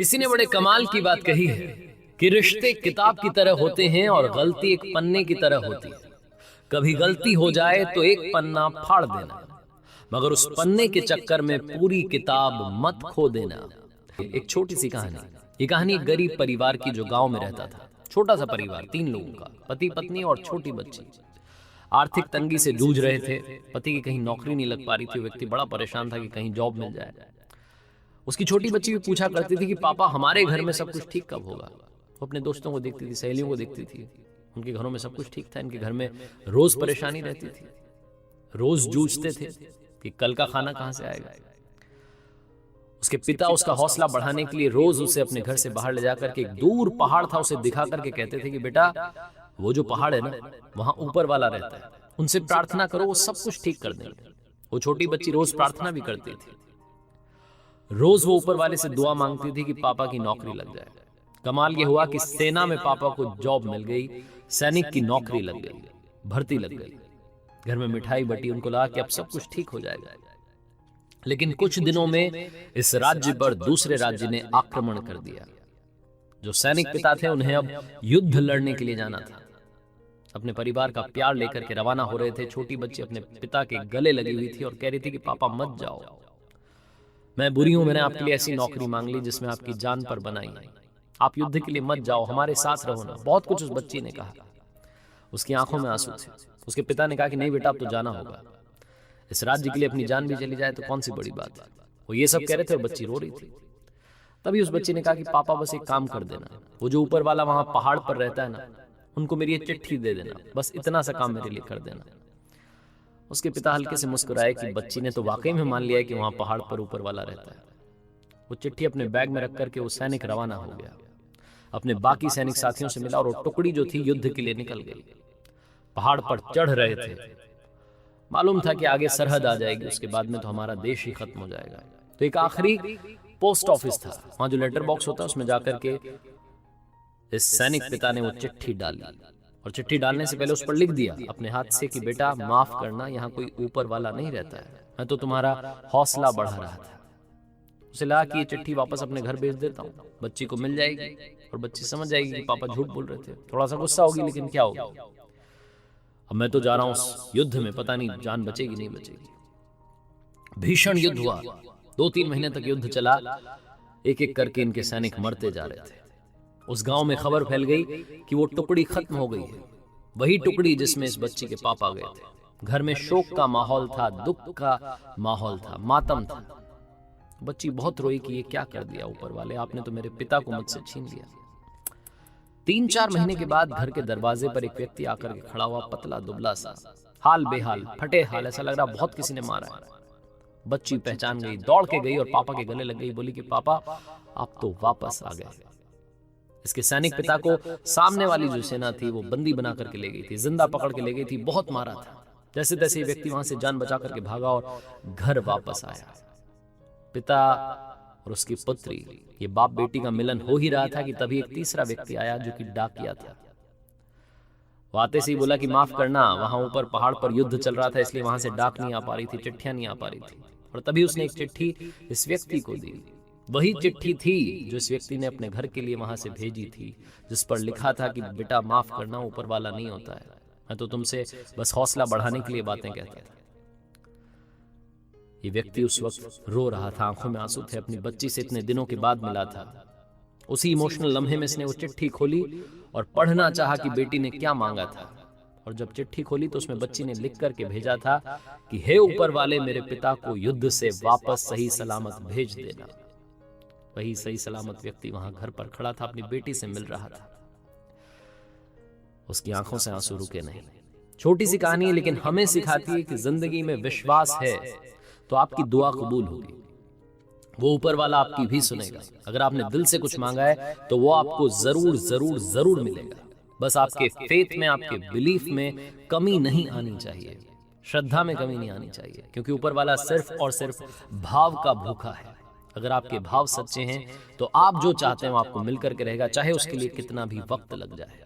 किसी ने बड़े कमाल की बात कही है कि रिश्ते किताब की तरह होते हैं और गलती एक पन्ने की तरह होती है। कभी गलती हो जाए तो एक पन्ना फाड़ देना, मगर उस पन्ने के चक्कर में पूरी किताब मत खो देना। एक छोटी सी कहानी। ये कहानी एक गरीब परिवार की जो गांव में रहता था। छोटा सा परिवार, 3 लोगों का, पति पत्नी और छोटी बच्ची। आर्थिक तंगी से जूझ रहे थे। पति की कहीं नौकरी नहीं लग पा रही थी। व्यक्ति बड़ा परेशान था कि कहीं जॉब मिल जाए। उसकी छोटी बच्ची भी पूछा करती थी कि पापा हमारे घर में सब कुछ ठीक कब होगा। वो अपने दोस्तों को देखती थी, सहेलियों को देखती थी, उनके घरों में सब कुछ ठीक था, इनके घर में रोज परेशानी रहती थी, रोज जूझते थे कि कल का खाना कहां से आएगा। उसके पिता उसका हौसला बढ़ाने के लिए रोज उसे अपने घर से बाहर ले जाकर के एक दूर पहाड़ था उसे दिखा करके कहते थे कि बेटा वो जो पहाड़ है ना, वहां ऊपर वाला रहता है, उनसे प्रार्थना करो, वो सब कुछ ठीक कर देंगे। वो छोटी बच्ची रोज प्रार्थना भी करती थी। रोज वो ऊपर वाले से दुआ मांगती थी कि पापा की नौकरी लग जाए। कमाल ये हुआ कि सेना में पापा को जॉब मिल गई, सैनिक की नौकरी लग गई, भर्ती लग गई। घर में मिठाई बटी, उनको लगा कि अब सब कुछ ठीक हो जाएगा। लेकिन कुछ दिनों में इस राज्य पर दूसरे राज्य ने आक्रमण कर दिया। जो सैनिक पिता थे उन्हें अब युद्ध लड़ने के लिए जाना था। अपने परिवार का प्यार लेकर के रवाना हो रहे थे। छोटी बच्ची अपने पिता के गले लगी हुई थी और कह रही थी कि पापा मत जाओ, मैं बुरी हूं, मैंने आपके लिए ऐसी नौकरी मांग ली जिसमें आपकी जान पर बनाई, आप युद्ध के लिए मत जाओ, हमारे साथ रहो ना। बहुत कुछ उस बच्ची ने कहा। उसकी आंखों में आंसू थे। उसके पिता ने कहा कि नहीं बेटा, अब तो जाना होगा। इस राज्य के लिए अपनी जान भी चली जाए तो कौन सी बड़ी बात है। वो ये सब कह रहे थे और बच्ची रो रही थी। तभी उस बच्ची ने कहा कि पापा बस एक काम कर देना, वो जो ऊपर वाला वहां पहाड़ पर रहता है ना, उनको मेरी ये चिट्ठी दे देना, बस इतना सा काम मेरे लिए कर देना। उसके पिता हल्के से मुस्कुराए कि बच्ची ने तो वाकई में मान लिया कि वहां पहाड़ पर ऊपर वाला रहता है। वो चिट्ठी अपने बैग में रख करके वो सैनिक रवाना हो गया। अपने बाकी सैनिक साथियों से मिला और वो टुकड़ी जो थी युद्ध के लिए निकल गई। पहाड़ पर चढ़ रहे थे। मालूम था कि आगे सरहद आ जाएगी, उसके बाद में तो हमारा देश ही खत्म हो जाएगा। तो एक आखिरी पोस्ट ऑफिस था, वहां जो लेटर बॉक्स होता है उसमें जाकर के इस सैनिक पिता ने वो चिट्ठी डाली। और चिट्ठी डालने से पहले उस पर लिख दिया अपने हाथ से कि बेटा माफ करना, यहाँ कोई ऊपर वाला नहीं रहता है, मैं तो तुम्हारा हौसला बढ़ा रहा था। उसे लगा कि ये चिट्ठी वापस अपने घर भेज देता हूँ, बच्ची को मिल जाएगी और बच्ची समझ जाएगी कि पापा झूठ बोल रहे थे। थोड़ा सा गुस्सा होगी, लेकिन क्या होगा, अब मैं तो जा रहा हूं उस युद्ध में, पता नहीं जान बचेगी नहीं बचेगी। भीषण युद्ध हुआ, 2-3 महीने तक युद्ध चला। एक एक करके इनके सैनिक मरते जा रहे थे। उस गांव में खबर फैल गई कि वो टुकड़ी खत्म हो गई है, वही टुकड़ी जिसमें इस बच्ची के पापा गए थे। घर में शोक का माहौल था, दुख का माहौल था, मातम था। बच्ची बहुत रोई कि ये क्या कर दिया ऊपर वाले, आपने तो मेरे पिता को मुझसे छीन लिया। 3-4 महीने के बाद घर के दरवाजे पर एक व्यक्ति आकर के खड़ा हुआ, पतला दुबला सा, हाल बेहाल, फटे हाल, ऐसा लग रहा बहुत किसी ने मारा है। बच्ची पहचान गई, दौड़ के गई और पापा के गले लग गई, बोली कि पापा आप तो वापस आ गए। इसके सैनिक पिता को सामने वाली जो सेना थी वो बंदी बना करके ले गई थी, जिंदा पकड़ के ले गई थी, बहुत मारा था। जैसे तैसे व्यक्ति वहां से जान बचा करके भागा और घर वापस आया। पिता और उसकी पुत्री, ये बाप बेटी का मिलन हो ही रहा था कि तभी एक तीसरा व्यक्ति आया जो कि डाकिया था। वो आते से ही बोला कि माफ करना, वहां ऊपर पहाड़ पर युद्ध चल रहा था, इसलिए वहां से डाक नहीं आ पा रही थी, चिट्ठियां नहीं आ पा रही थी। और तभी उसने एक चिट्ठी इस व्यक्ति को दी। वही चिट्ठी थी जो इस व्यक्ति ने अपने घर के लिए वहां से भेजी थी, जिस पर लिखा था कि बेटा माफ करना, ऊपर वाला नहीं होता है, मैं तो तुमसे बस हौसला बढ़ाने के लिए बातें कहता था। ये व्यक्ति उस वक्त रो रहा था, आंखों में आंसू थे, अपनी बच्ची से इतने दिनों के बाद मिला था। उसी इमोशनल लम्हे में इसने वो चिट्ठी खोली और पढ़ना चाहा कि बेटी ने क्या मांगा था। और जब चिट्ठी खोली तो उसमें बच्ची ने लिख करके भेजा था कि हे ऊपर वाले, मेरे पिता को युद्ध से वापस सही सलामत भेज देना। वही सही सलामत व्यक्ति वहां घर पर खड़ा था, अपनी बेटी से मिल रहा था। उसकी आंखों से आंसू रुके नहीं। छोटी सी कहानी है, लेकिन हमें सिखाती है कि जिंदगी में विश्वास है तो आपकी दुआ कबूल होगी, वो ऊपर वाला आपकी भी सुनेगा। अगर आपने दिल से कुछ मांगा है तो वो आपको जरूर जरूर जरूर मिलेगा। बस आपके फेथ में, आपके बिलीफ में कमी नहीं आनी चाहिए, श्रद्धा में कमी नहीं आनी चाहिए, क्योंकि ऊपर वाला सिर्फ और सिर्फ भाव का भूखा है। अगर आपके भाव सच्चे हैं तो आप जो चाहते हैं वो आपको मिल करके रहेगा, चाहे उसके लिए कितना भी वक्त लग जाए।